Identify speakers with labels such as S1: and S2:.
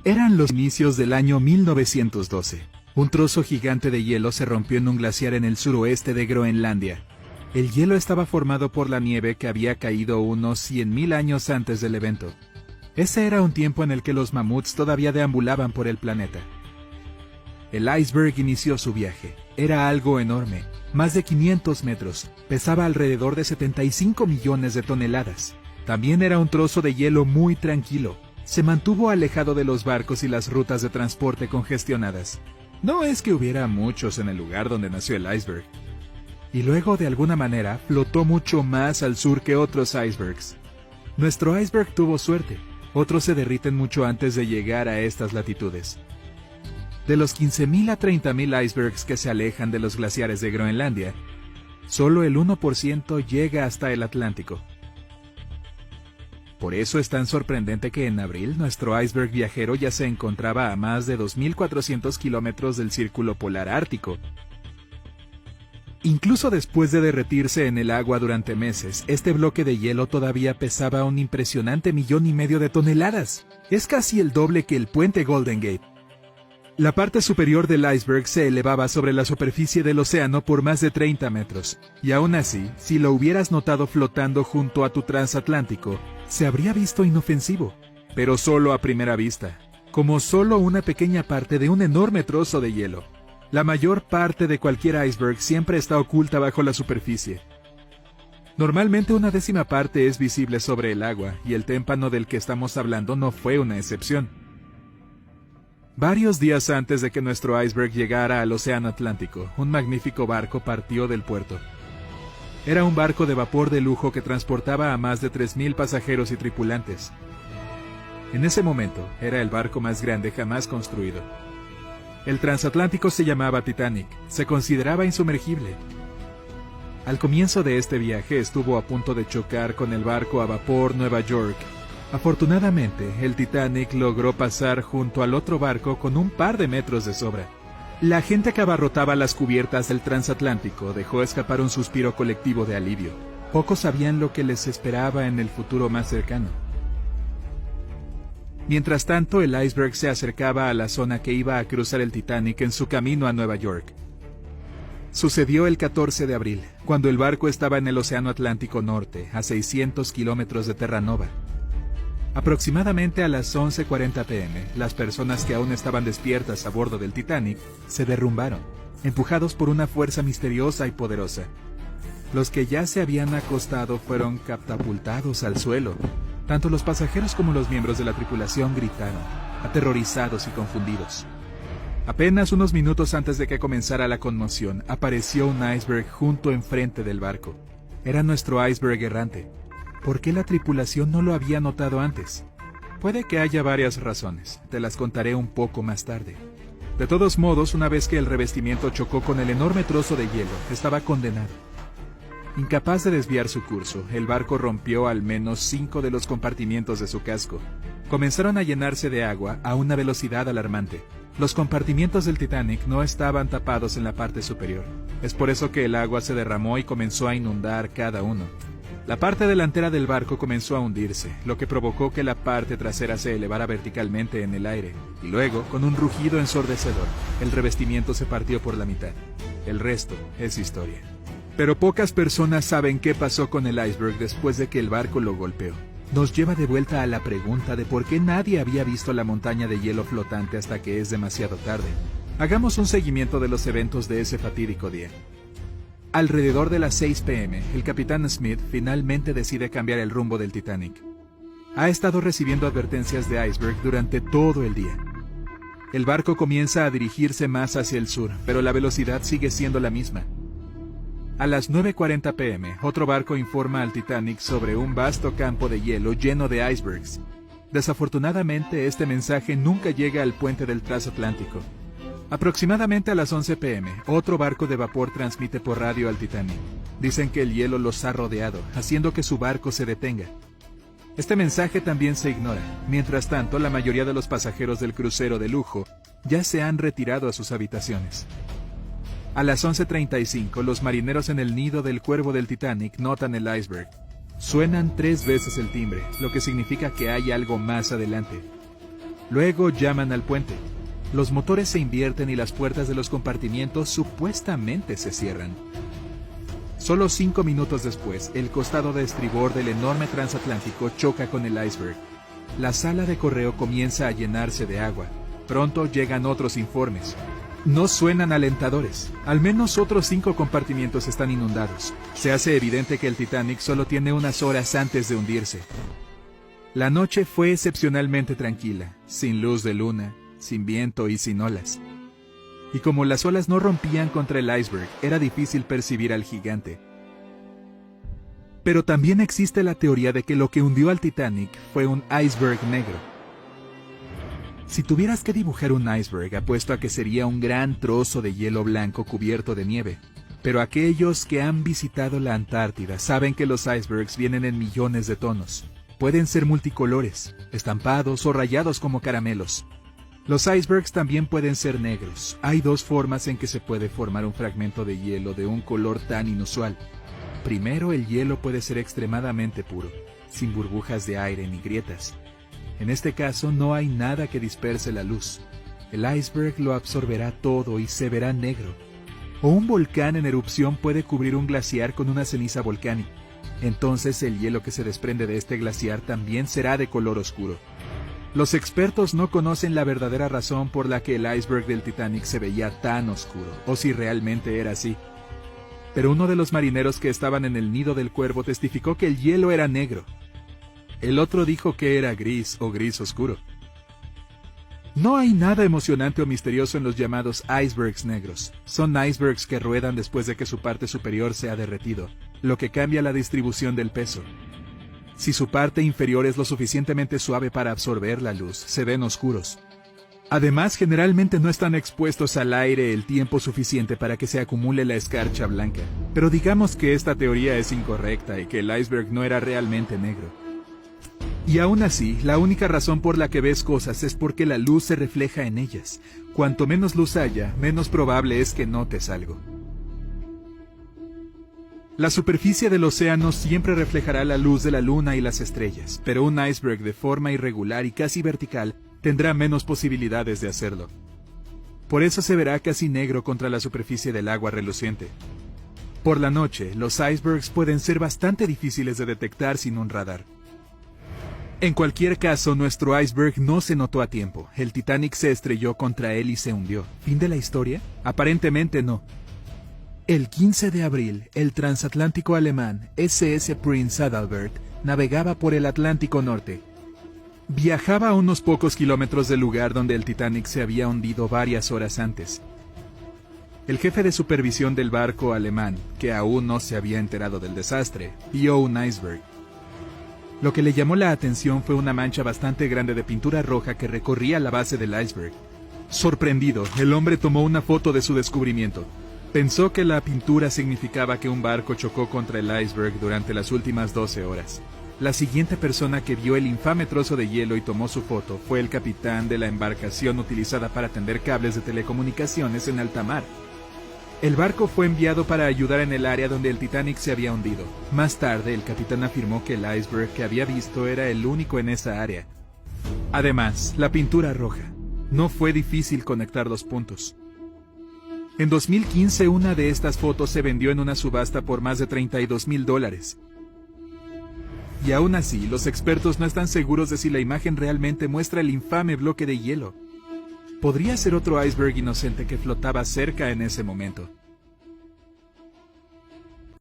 S1: Eran los inicios del año 1912. Un trozo gigante de hielo se rompió en un glaciar en el suroeste de Groenlandia. El hielo estaba formado por la nieve que había caído unos 100.000 años antes del evento. Ese era un tiempo en el que los mamuts todavía deambulaban por el planeta. El iceberg inició su viaje. Era algo enorme, más de 500 metros, pesaba alrededor de 75 millones de toneladas. También era un trozo de hielo muy tranquilo. Se mantuvo alejado de los barcos y las rutas de transporte congestionadas. No es que hubiera muchos en el lugar donde nació el iceberg. Y luego, de alguna manera, flotó mucho más al sur que otros icebergs. Nuestro iceberg tuvo suerte. Otros se derriten mucho antes de llegar a estas latitudes. De los 15.000 a 30.000 icebergs que se alejan de los glaciares de Groenlandia, solo el 1% llega hasta el Atlántico. Por eso es tan sorprendente que en abril nuestro iceberg viajero ya se encontraba a más de 2.400 kilómetros del círculo polar ártico. Incluso después de derretirse en el agua durante meses, este bloque de hielo todavía pesaba un impresionante 1,5 millones de toneladas. Es casi el doble que el puente Golden Gate. La parte superior del iceberg se elevaba sobre la superficie del océano por más de 30 metros, y aún así, si lo hubieras notado flotando junto a tu transatlántico, se habría visto inofensivo, pero solo a primera vista, como solo una pequeña parte de un enorme trozo de hielo. La mayor parte de cualquier iceberg siempre está oculta bajo la superficie. Normalmente una décima parte es visible sobre el agua, y el témpano del que estamos hablando no fue una excepción. Varios días antes de que nuestro iceberg llegara al Océano Atlántico, un magnífico barco partió del puerto. Era un barco de vapor de lujo que transportaba a más de 3.000 pasajeros y tripulantes. En ese momento, era el barco más grande jamás construido. El transatlántico se llamaba Titanic, se consideraba insumergible. Al comienzo de este viaje estuvo a punto de chocar con el barco a vapor Nueva York. Afortunadamente, el Titanic logró pasar junto al otro barco con un par de metros de sobra. La gente que abarrotaba las cubiertas del transatlántico dejó escapar un suspiro colectivo de alivio. Pocos sabían lo que les esperaba en el futuro más cercano. Mientras tanto, el iceberg se acercaba a la zona que iba a cruzar el Titanic en su camino a Nueva York. Sucedió el 14 de abril, cuando el barco estaba en el Océano Atlántico Norte, a 600 kilómetros de Terranova. Aproximadamente a las 11:40 p.m., las personas que aún estaban despiertas a bordo del Titanic se derrumbaron, empujados por una fuerza misteriosa y poderosa. Los que ya se habían acostado fueron catapultados al suelo. Tanto los pasajeros como los miembros de la tripulación gritaron, aterrorizados y confundidos. Apenas unos minutos antes de que comenzara la conmoción, apareció un iceberg junto enfrente del barco. Era nuestro iceberg errante. ¿Por qué la tripulación no lo había notado antes? Puede que haya varias razones, te las contaré un poco más tarde. De todos modos, una vez que el revestimiento chocó con el enorme trozo de hielo, estaba condenado. Incapaz de desviar su curso, el barco rompió al menos 5 de los compartimientos de su casco. Comenzaron a llenarse de agua a una velocidad alarmante. Los compartimientos del Titanic no estaban tapados en la parte superior. Es por eso que el agua se derramó y comenzó a inundar cada uno. La parte delantera del barco comenzó a hundirse, lo que provocó que la parte trasera se elevara verticalmente en el aire, y luego, con un rugido ensordecedor, el revestimiento se partió por la mitad. El resto es historia. Pero pocas personas saben qué pasó con el iceberg después de que el barco lo golpeó. Nos lleva de vuelta a la pregunta de por qué nadie había visto la montaña de hielo flotante hasta que es demasiado tarde. Hagamos un seguimiento de los eventos de ese fatídico día. Alrededor de las 6 p.m., el capitán Smith finalmente decide cambiar el rumbo del Titanic. Ha estado recibiendo advertencias de iceberg durante todo el día. El barco comienza a dirigirse más hacia el sur, pero la velocidad sigue siendo la misma. A las 9:40 p.m., otro barco informa al Titanic sobre un vasto campo de hielo lleno de icebergs. Desafortunadamente, este mensaje nunca llega al puente del transatlántico. Aproximadamente a las 11 p.m., otro barco de vapor transmite por radio al Titanic. Dicen que el hielo los ha rodeado, haciendo que su barco se detenga. Este mensaje también se ignora. Mientras tanto, la mayoría de los pasajeros del crucero de lujo ya se han retirado a sus habitaciones. A las 11:35, los marineros en el nido del cuervo del Titanic notan el iceberg. Suenan 3 veces el timbre, lo que significa que hay algo más adelante. Luego llaman al puente. Los motores se invierten y las puertas de los compartimientos supuestamente se cierran. Solo 5 minutos después, el costado de estribor del enorme transatlántico choca con el iceberg. La sala de correo comienza a llenarse de agua. Pronto llegan otros informes. No suenan alentadores. Al menos otros 5 compartimientos están inundados. Se hace evidente que el Titanic solo tiene unas horas antes de hundirse. La noche fue excepcionalmente tranquila, sin luz de luna, sin viento y sin olas. Y como las olas no rompían contra el iceberg, era difícil percibir al gigante. Pero también existe la teoría de que lo que hundió al Titanic fue un iceberg negro. Si tuvieras que dibujar un iceberg, apuesto a que sería un gran trozo de hielo blanco cubierto de nieve. Pero aquellos que han visitado la Antártida saben que los icebergs vienen en millones de tonos. Pueden ser multicolores, estampados o rayados como caramelos. Los icebergs también pueden ser negros. Hay 2 formas en que se puede formar un fragmento de hielo de un color tan inusual. Primero, el hielo puede ser extremadamente puro, sin burbujas de aire ni grietas. En este caso, no hay nada que disperse la luz. El iceberg lo absorberá todo y se verá negro. O un volcán en erupción puede cubrir un glaciar con una ceniza volcánica. Entonces, el hielo que se desprende de este glaciar también será de color oscuro. Los expertos no conocen la verdadera razón por la que el iceberg del Titanic se veía tan oscuro, o si realmente era así. Pero uno de los marineros que estaban en el nido del cuervo testificó que el hielo era negro. El otro dijo que era gris o gris oscuro. No hay nada emocionante o misterioso en los llamados icebergs negros. Son icebergs que ruedan después de que su parte superior se ha derretido, lo que cambia la distribución del peso. Si su parte inferior es lo suficientemente suave para absorber la luz, se ven oscuros. Además, generalmente no están expuestos al aire el tiempo suficiente para que se acumule la escarcha blanca. Pero digamos que esta teoría es incorrecta y que el iceberg no era realmente negro. Y aún así, la única razón por la que ves cosas es porque la luz se refleja en ellas. Cuanto menos luz haya, menos probable es que notes algo. La superficie del océano siempre reflejará la luz de la luna y las estrellas, pero un iceberg de forma irregular y casi vertical tendrá menos posibilidades de hacerlo. Por eso se verá casi negro contra la superficie del agua reluciente. Por la noche, los icebergs pueden ser bastante difíciles de detectar sin un radar. En cualquier caso, nuestro iceberg no se notó a tiempo. El Titanic se estrelló contra él y se hundió. ¿Fin de la historia? Aparentemente no. El 15 de abril, el transatlántico alemán SS Prince Adalbert navegaba por el Atlántico Norte. Viajaba a unos pocos kilómetros del lugar donde el Titanic se había hundido varias horas antes. El jefe de supervisión del barco alemán, que aún no se había enterado del desastre, vio un iceberg. Lo que le llamó la atención fue una mancha bastante grande de pintura roja que recorría la base del iceberg. Sorprendido, el hombre tomó una foto de su descubrimiento. Pensó que la pintura significaba que un barco chocó contra el iceberg durante las últimas 12 horas. La siguiente persona que vio el infame trozo de hielo y tomó su foto fue el capitán de la embarcación utilizada para tender cables de telecomunicaciones en alta mar. El barco fue enviado para ayudar en el área donde el Titanic se había hundido. Más tarde, el capitán afirmó que el iceberg que había visto era el único en esa área. Además, la pintura roja. No fue difícil conectar los puntos. En 2015, una de estas fotos se vendió en una subasta por más de $32,000. Y aún así, los expertos no están seguros de si la imagen realmente muestra el infame bloque de hielo. Podría ser otro iceberg inocente que flotaba cerca en ese momento.